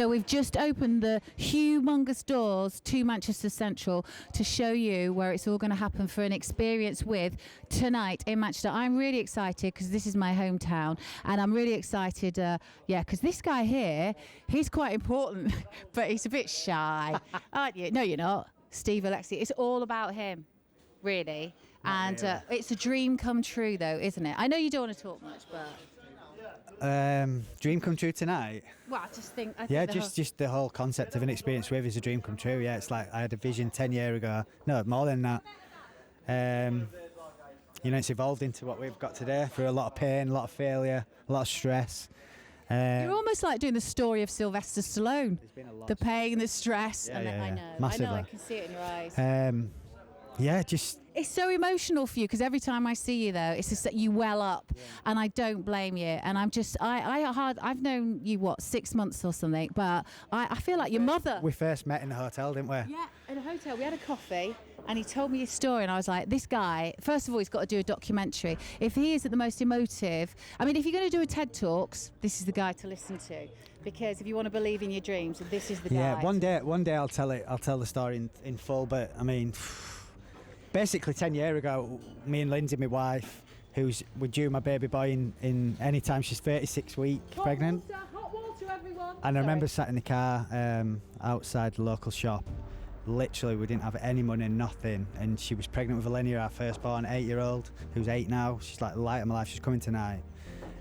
So we've just opened the humongous doors to Manchester Central to show you where it's all going to happen for an experience with tonight in Manchester. I'm really excited because this is my hometown, and I'm really excited, because this guy here, he's quite important, but he's a bit shy, aren't you? No, you're not. Steve Alexi. It's all about him, really. And it's a dream come true, though, isn't it? I know you don't want to talk much, but... Dream come true tonight? Well, I think just the whole concept of an experience with is a dream come true. Yeah, it's like I had a vision 10 years ago. No, more than that. It's evolved into what we've got today through a lot of pain, a lot of failure, a lot of stress. You're almost like doing the story of Sylvester Stallone. The pain, the stress. I know. Massively. I know, I can see it in your eyes. It's so emotional for you because every time I see you, though, it's just that you well up, and I don't blame you. And I've known you 6 months or something, but I feel like your mother. We first met in the hotel, didn't we? Yeah, in a hotel. We had a coffee, and he told me his story, and I was like, this guy. First of all, he's got to do a documentary. If he is at the most emotive, if you're going to do a TED Talks, this is the guy to listen to, because if you want to believe in your dreams, this is the guy. Yeah, one day I'll tell the story in full, but basically 10 years ago, me and Lindsay, my wife, we're due my baby boy in any time. She's 36 weeks pregnant. Hot water, everyone. And I remember sat in the car outside the local shop. Literally, we didn't have any money, nothing. And she was pregnant with Elenia, our firstborn, 8-year-old, who's 8 now. She's like the light of my life. She's coming tonight.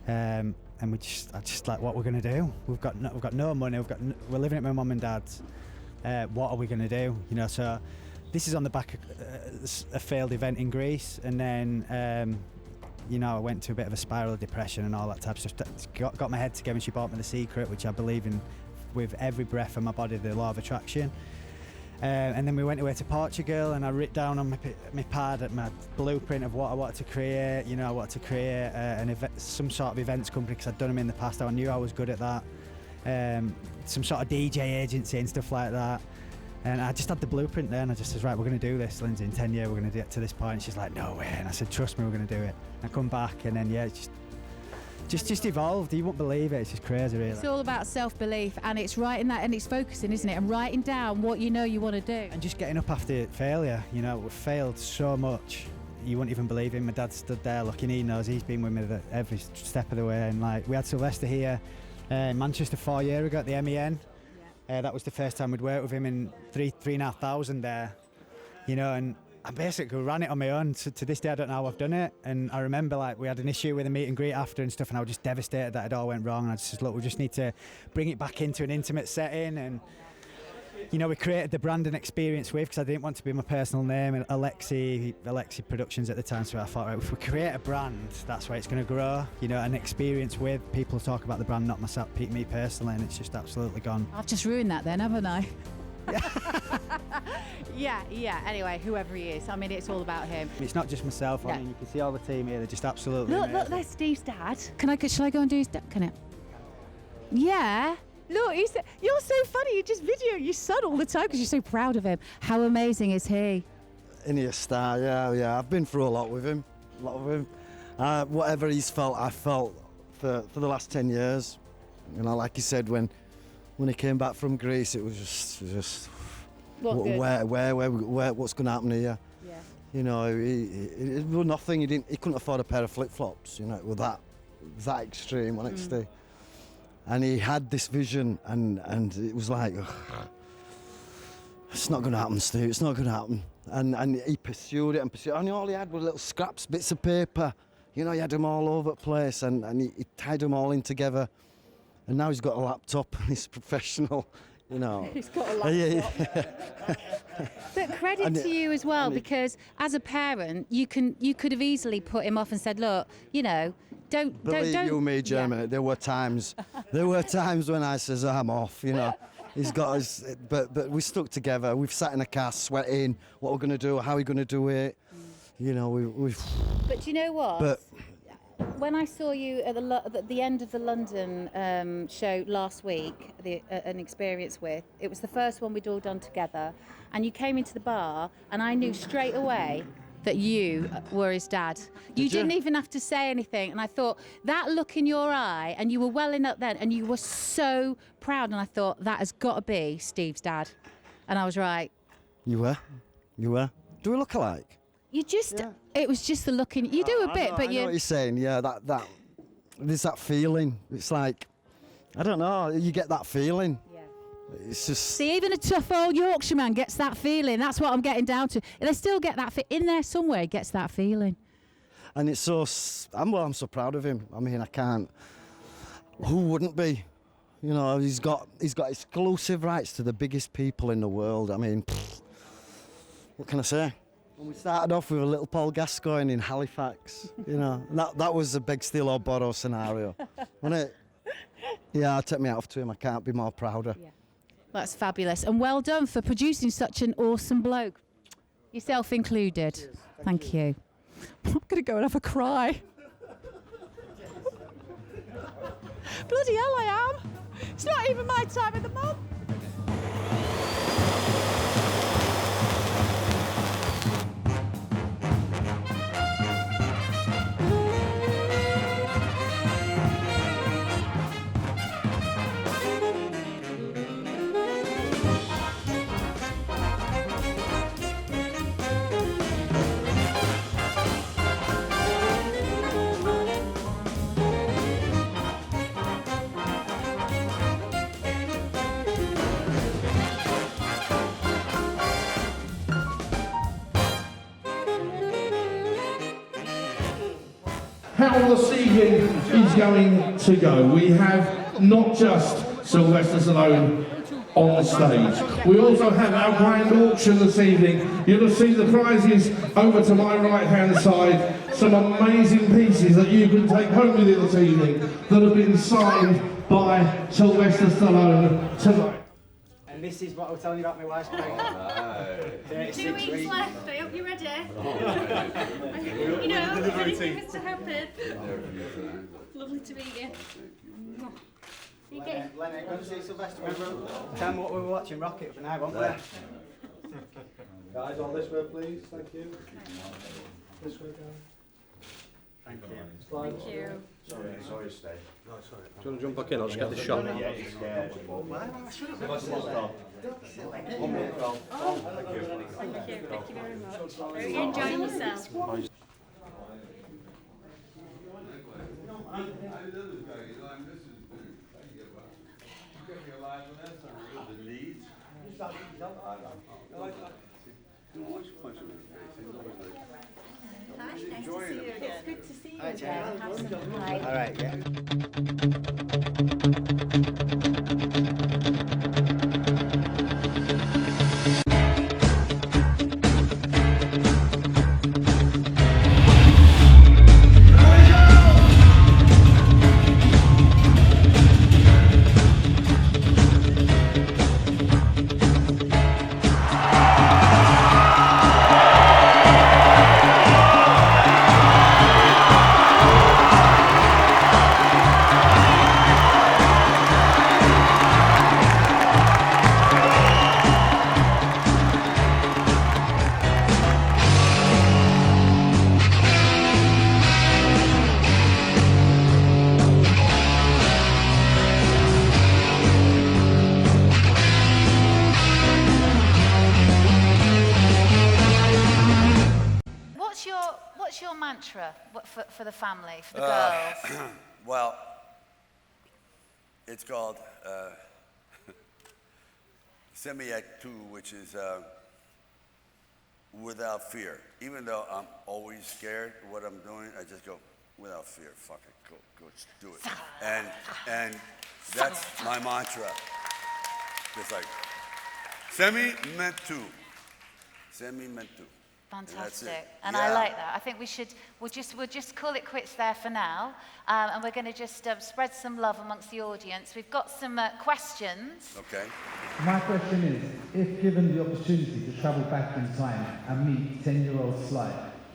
And I just like, what we're gonna do? We've got no money. We're living at my mum and dad's. What are we gonna do? So. This is on the back of a failed event in Greece, and then, I went to a bit of a spiral of depression and all that type of stuff. Got my head together, and she bought me The Secret, which I believe in with every breath of my body, the law of attraction. And then we went away to Portugal, and I wrote down on my pad my blueprint of what I wanted to create. I wanted to create some sort of events company, because I'd done them in the past. I knew I was good at that. Some sort of DJ agency and stuff like that. And I just had the blueprint there, and I just said, right, we're going to do this, Lindsay, in 10 years we're going to get to this point. And she's like, no way. And I said, trust me, we're going to do it. And I come back, and then, it's just evolved. You won't believe it. It's just crazy, really. It's all about self-belief, and it's writing that, and it's focusing, isn't it? And writing down what you want to do. And just getting up after failure. We've failed so much. You wouldn't even believe it. My dad stood there looking. He knows. He's been with me every step of the way. And, we had Sylvester here in Manchester 4 years ago at the MEN. That was the first time we'd worked with him in 3,500 there, and I basically ran it on my own. So to this day, I don't know how I've done it. And I remember we had an issue with a meet and greet after and stuff, and I was just devastated that it all went wrong. And I just said, look, we just need to bring it back into an intimate setting. And, we created the brand and experience with, because I didn't want to be my personal name, and Alexi Productions at the time. So I thought, right, if we create a brand, that's where it's going to grow, an experience with. People talk about the brand, not myself, me personally, and it's just absolutely gone. I've just ruined that then, haven't I? Yeah. Anyway, whoever he is, it's all about him. It's not just myself. You can see all the team here. They're just absolutely amazing. Look, there's Steve's dad. Shall I go and do his dad? Can I? Yeah. Look, you're so funny. You just video your son all the time because you're so proud of him. How amazing is he? A star, yeah. I've been through a lot with him. Whatever he's felt, I felt for the last 10 years. Like he said, when he came back from Greece, it was just what's going to happen here? Yeah. It was nothing. He couldn't afford a pair of flip-flops. It was that extreme, honestly. And he had this vision, and it was like, it's not going to happen, Steve. It's not going to happen. And he pursued it and pursued it. And all he had were little scraps, bits of paper. He had them all over the place, and he tied them all in together. And now he's got a laptop, and he's professional. He's got a laptop. But credit to you as well, because as a parent, you could have easily put him off and said, look, don't. Believe you me, Jeremy. Yeah. There were times when I says, I'm off. He's got us, but we stuck together. We've sat in a car sweating. What we're going to do? How we're going to do it? We've. But you know what? But when I saw you at the end of the London show last week, an experience with, it was the first one we'd all done together, and you came into the bar, and I knew straight away that you were his dad. You didn't even have to say anything. And I thought, that look in your eye, and you were welling up then, and you were so proud. And I thought, that has got to be Steve's dad. And I was right. You were? Do we look alike? You just, it was just the look in, you do a bit, but I know what you're saying, yeah, that, there's that feeling. It's like, I don't know, you get that feeling. Yeah. It's just... See, even a tough old Yorkshireman gets that feeling. That's what I'm getting down to. They still get that, in there somewhere, gets that feeling. And it's so, I'm so proud of him. I mean, I can't, who wouldn't be? You know, he's got exclusive rights to the biggest people in the world. I mean, what can I say? And we started off with a little Paul Gascoigne in Halifax, you know. That was a big steal or borrow scenario, wasn't it? Yeah, I took me off to him. I can't be more prouder. Yeah. That's fabulous. And well done for producing such an awesome bloke. Yourself included. Cheers. Thank you. I'm going to go and have a cry. Bloody hell I am. It's not even my time of the month. How this evening is going to go. We have not just Sylvester Stallone on the stage. We also have our grand auction this evening. You'll see the prizes over to my right-hand side. Some amazing pieces that you can take home with you this evening that have been signed by Sylvester Stallone tonight. And this is what I was telling you about my wife's pregnant. 2 weeks left. I hope you're ready. You know, if anything was to happen. Lovely to meet you. You get Lenny, go to see Sylvester. Remember, tell me what we were watching, Rocket, for now, won't we? Guys, on this way, please. Thank you. This way, guys. Thank you. Thank you. Sorry, stay. No, sorry. Do you want to jump back in? I'll just get the shot. Yeah, he's scared. Thank you. Thank you very much. Are you enjoying yourself? Hi, nice to see you again. It's good to see you again. Have some pie. All right, yeah. What's your mantra for the family, for the girls? Well, it's called Semi-Act 2, which is without fear. Even though I'm always scared of what I'm doing, I just go, without fear, fuck it, go, do it. And that's my mantra. It's like, semi-meant to. Semi-meant to. Fantastic, and I like that. I think we'll just call it quits there for now, and we're going to just spread some love amongst the audience. We've got some questions. Okay. My question is, if given the opportunity to travel back in time and meet 10-year-old Sly,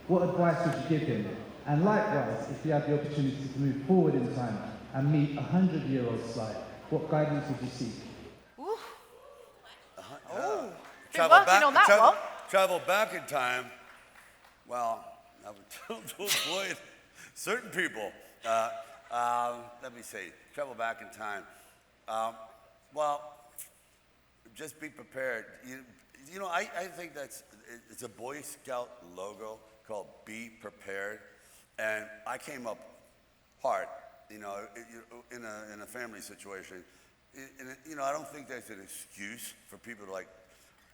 what advice would you give him? And likewise, if you had the opportunity to move forward in time and meet 100-year-old Sly, what guidance would you seek? Ooh. Travel back in time. Well, I would tell them to avoid certain people. Let me see, travel back in time. Well, just be prepared. You know, I think it's a Boy Scout logo called Be Prepared. And I came up hard, you know, in a family situation. You know, I don't think that's an excuse for people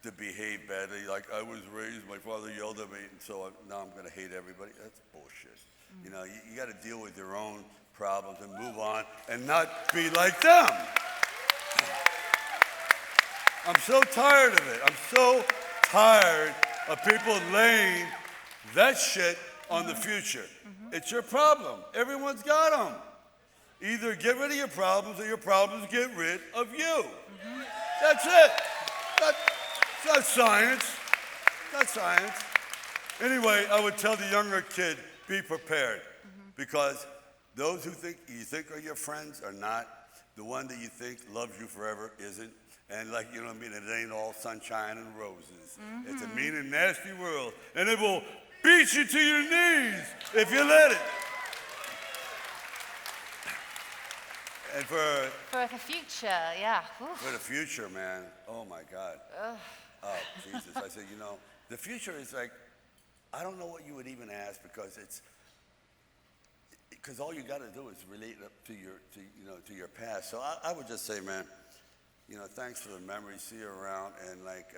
to behave badly. Like, I was raised, my father yelled at me, and so now I'm going to hate everybody. That's bullshit. You know, you got to deal with your own problems and move on and not be like them. I'm so tired of it. I'm so tired of people laying that shit on the future. It's your problem. Everyone's got them. Either get rid of your problems or your problems get rid of you. That's it. It's not science. Not science. Anyway, I would tell the younger kid, be prepared. Because those who you think are your friends are not. The one that you think loves you forever isn't. And like, you know what I mean, it ain't all sunshine and roses. It's a mean and nasty world. And it will beat you to your knees if you let it. And for the future, yeah. Oof. For the future, man. Oh my God. Ugh. Oh, Jesus. I said, you know, the future is like, I don't know what you would even ask because all you got to do is relate it to your past. So I would just say, man, you know, thanks for the memories. See you around, and like,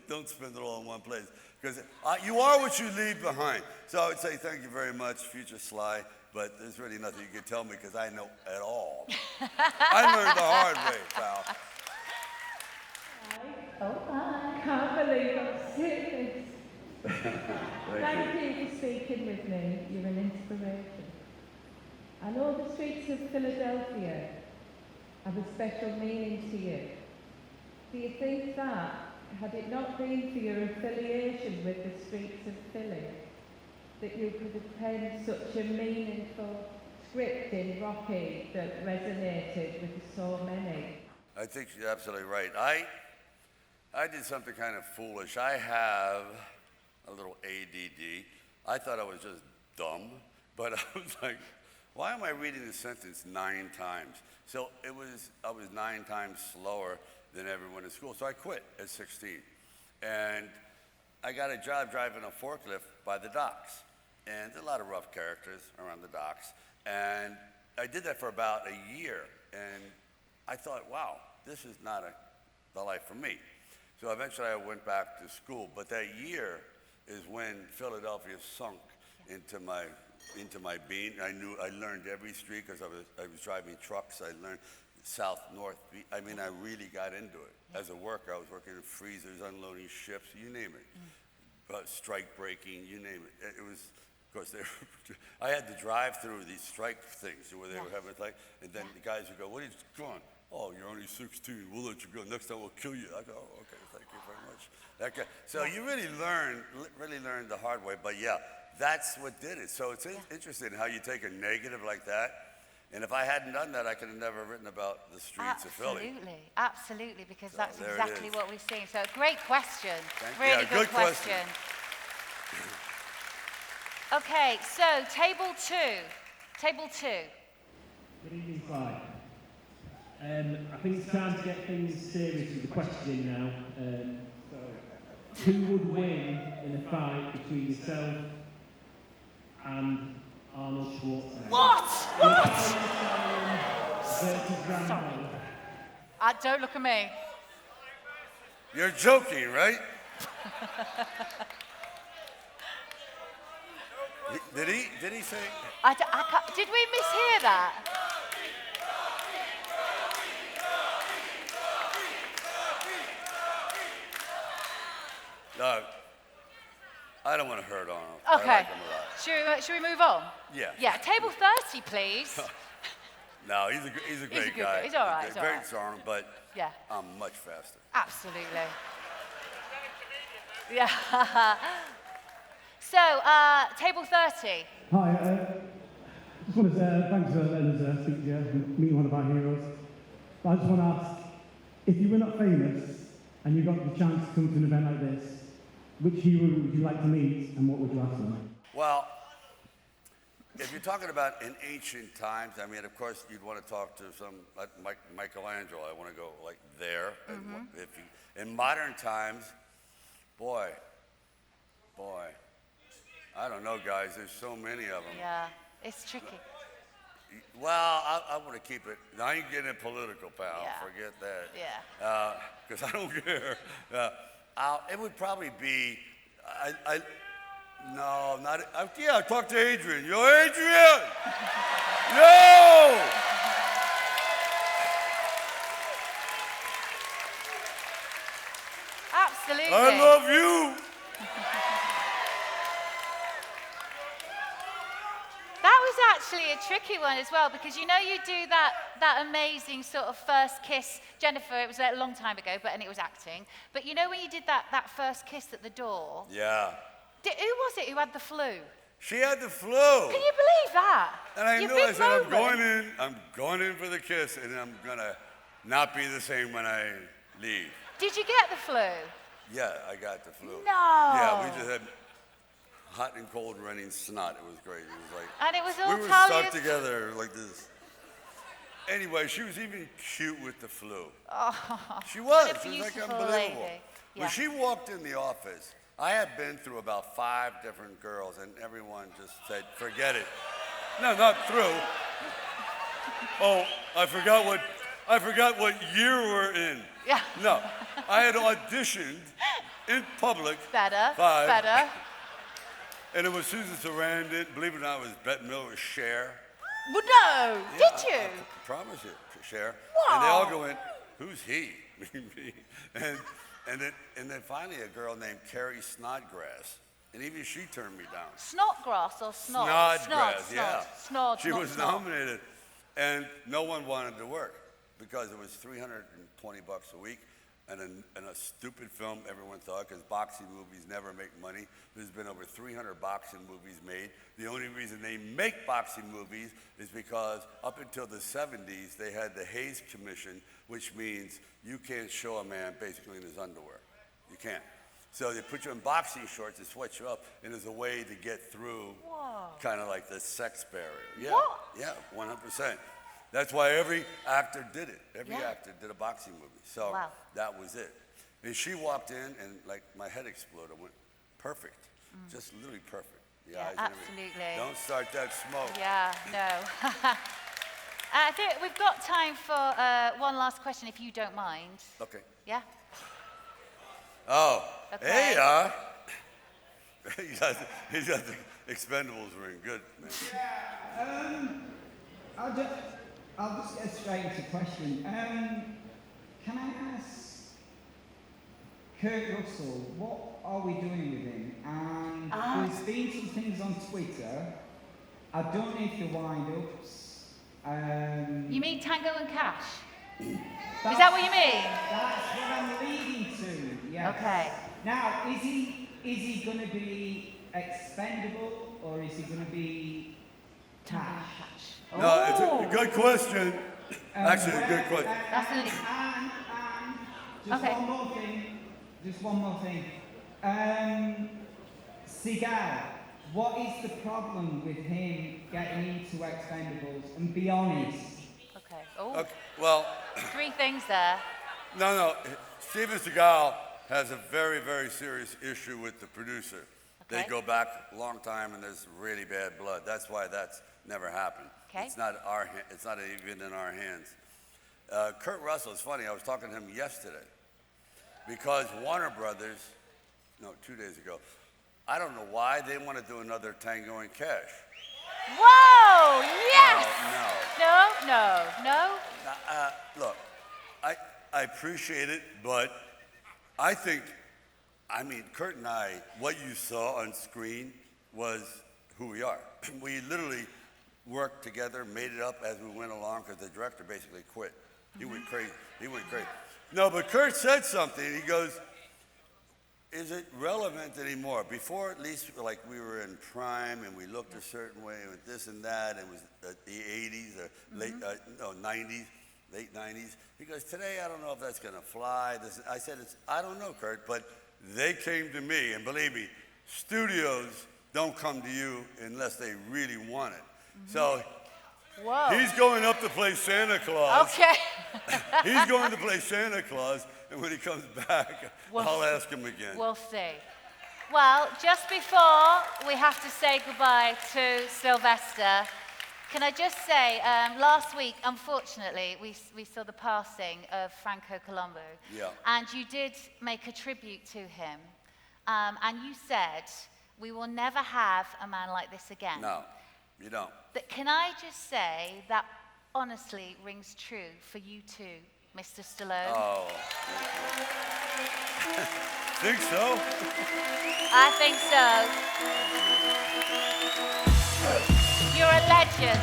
don't spend it all in one place because you are what you leave behind. So I would say thank you very much, future Sly. But there's really nothing you can tell me because I know it all. I learned the hard way, pal. Oh, I can't believe I'm seeing this. Thank you for speaking with me. You're an inspiration. I know the streets of Philadelphia have a special meaning to you. Do you think that, had it not been for your affiliation with the streets of Philly, that you could have penned such a meaningful script in Rocky that resonated with so many? I think you're absolutely right. I did something kind of foolish. I have a little ADD. I thought I was just dumb, but I was like, why am I reading this sentence 9 times? So I was 9 times slower than everyone in school. So I quit at 16. And I got a job driving a forklift by the docks. And there's a lot of rough characters around the docks. And I did that for about a year. And I thought, wow, this is not the life for me. So eventually I went back to school. But that year is when Philadelphia sunk into my being. I learned every street because I was driving trucks. I learned south, north. I mean, I really got into it. As a worker, I was working in freezers, unloading ships, you name it. Strike breaking, you name it. It was, of course, I had to drive through these strike things where they were having and then the guys would go, what are you doing? Oh, you're only 16, we'll let you go. Next time we'll kill you. I go, oh, okay, thank you very much. That guy. So you really learn the hard way, but yeah, that's what did it. So it's interesting how you take a negative like that, and if I hadn't done that, I could have never written about the streets of Philly. Absolutely, because that's exactly what we've seen. So great question, good question. Okay, so table two. Good evening, Clyde. I think it's time to get things serious with the question now. Who would win in a fight between yourself and Arnold Schwarzenegger? What? Versus RAMBO. Don't look at me. You're joking, right? Did he say? Did we mishear that? No, I don't want to hurt Arnold. Okay. I like him a lot. Should we move on? Yeah. Yeah, table 30, please. No, he's a great guy. He's all right. He's great song, but yeah. I'm much faster. Absolutely. Yeah. So, table 30. Hi, I just want to say thanks for letting us speak to you and meet one of our heroes. But I just want to ask, if you were not famous and you got the chance to come to an event like this, which hero would you like to meet, and what would you ask them? Well, if you're talking about in ancient times, I mean, of course, you'd want to talk to some like Michelangelo. I want to go like there. And if you, in modern times, boy, I don't know, guys. There's so many of them. Yeah, it's tricky. Well, I want to keep it. I ain't getting political, pal. Yeah. Forget that. Yeah. Because I don't care. It would probably be. No, not. Yeah, talk to Adrian. Yo, Adrian! Yo! Absolutely. I love you. That was actually a tricky one as well, because you know you do that amazing sort of first kiss. Jennifer, it was a long time ago, and it was acting. But you know when you did that first kiss at the door? Yeah. Who was it who had the flu? She had the flu. Can you believe that? And I Your knew, I big said, moment. I'm going in for the kiss, and I'm gonna not be the same when I leave. Did you get the flu? Yeah, I got the flu. No. Yeah, we just had hot and cold running snot. It was great. It was like, and it was all we were Talia's... stuck together like this. Anyway, she was even cute with the flu. Oh, She was. what a She was like beautiful unbelievable. lady. Yeah. When she walked in the office, I had been through about 5 different girls, and everyone just said, forget it. No, not through. Oh, I forgot what year we're in. Yeah. No, I had auditioned in public. Better. 5. Better. And it was Susan Sarandon. Believe it or not, it was Bette Midler, Cher. Well, no. Yeah, Did you? I promise you, Cher. Wow. And they all go in, who's he? and then finally a girl named Carrie Snodgrass. And even she turned me down. Snodgrass or snod? Snodgrass, yeah. Snod, she not was snod. nominated. And no one wanted to work because it was $320 a week. And a stupid film, everyone thought, because boxing movies never make money. There's been over 300 boxing movies made. The only reason they make boxing movies is because up until the 70s, they had the Hays Commission, which means you can't show a man basically in his underwear. You can't. So they put you in boxing shorts and sweat you up, and there's a way to get through kind of like the sex barrier. Yeah, what? Yeah, 100%. That's why every actor did it. Every actor did a boxing movie. So that was it. And she walked in, and like my head exploded. I went, perfect. Just literally perfect. The eyes and everything. Absolutely. Don't start that smoke. Yeah, no. I think we've got time for one last question, if you don't mind. Okay. Yeah? Oh, Okay. hey, he's got the Expendables ring. Good, man. Yeah, I'll just get straight into the question. Can I ask Kurt Russell, what are we doing with him? And there's been some things on Twitter. I don't know if they're wind-ups. You mean Tango and Cash? Is that what you mean? That's what I'm leading to, yeah. Okay. Now, is he going to be expendable, or is he going to be cash? No, it's a good question. Actually, a good question. Absolutely. And just one more thing. Seagal, what is the problem with him getting into Expendables? And be honest. Okay. Oh. Okay, well, 3 things there. no. Steven Seagal has a very, very serious issue with the producer. Okay. They go back a long time, and there's really bad blood. That's why that's never happened. Okay. It's not even in our hands. Kurt Russell, it's funny, I was talking to him yesterday because Warner Brothers, 2 days ago, I don't know why they want to do another Tango and Cash. Whoa! Yes! No. Look, I appreciate it, but I think, Kurt and I, what you saw on screen was who we are. We literally worked together, made it up as we went along, because the director basically quit. He went crazy. No, but Kurt said something. He goes, is it relevant anymore? Before, at least, like we were in prime and we looked a certain way with this and that, and it was the 80s or 90s, late 90s. He goes, today, I don't know if that's going to fly. I said, I don't know, Kurt, but they came to me, and believe me, studios don't come to you unless they really want it. So Whoa. he's going up to play Santa Claus. Okay. He's going to play Santa Claus, and when he comes back, I'll ask him again. We'll see. Well, just before we have to say goodbye to Sylvester, can I just say, last week, unfortunately, we saw the passing of Franco Colombo. Yeah. And you did make a tribute to him. And you said, we will never have a man like this again. No, you don't. But can I just say that honestly rings true for you too, Mr. Stallone? Oh. Think so? I think so. You're a legend.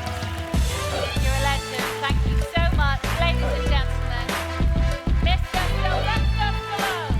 You're a legend. Thank you so much, ladies and gentlemen. Mr. Sylvester Stallone.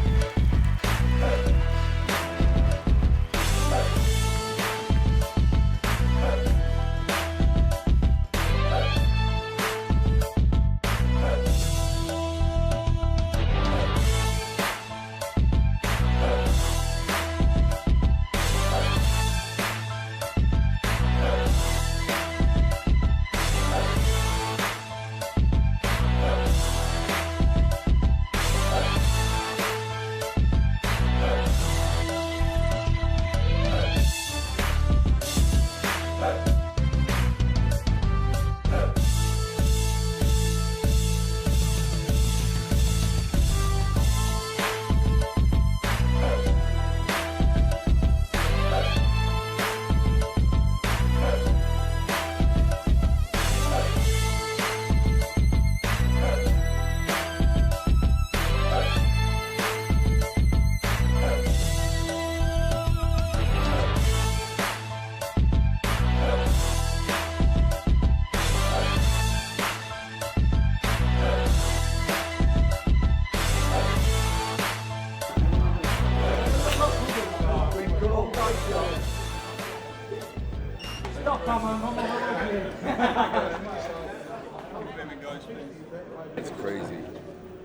It's crazy.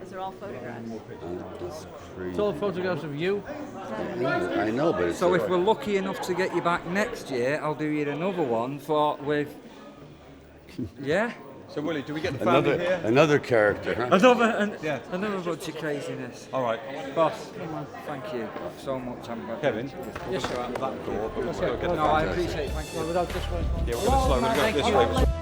Those are all photographs. It's crazy. It's all photographs of you. I know, but it's So if we're lucky enough to get you back next year, I'll do you another one with. Yeah. So Willie, do we get the family here? Another character, huh? Another bunch of craziness. All right. Boss, thank you so much. Kevin? Yes, sir. That door, but No, I appreciate it. Thank you. Yeah, we're going to slow. We're going to go this way.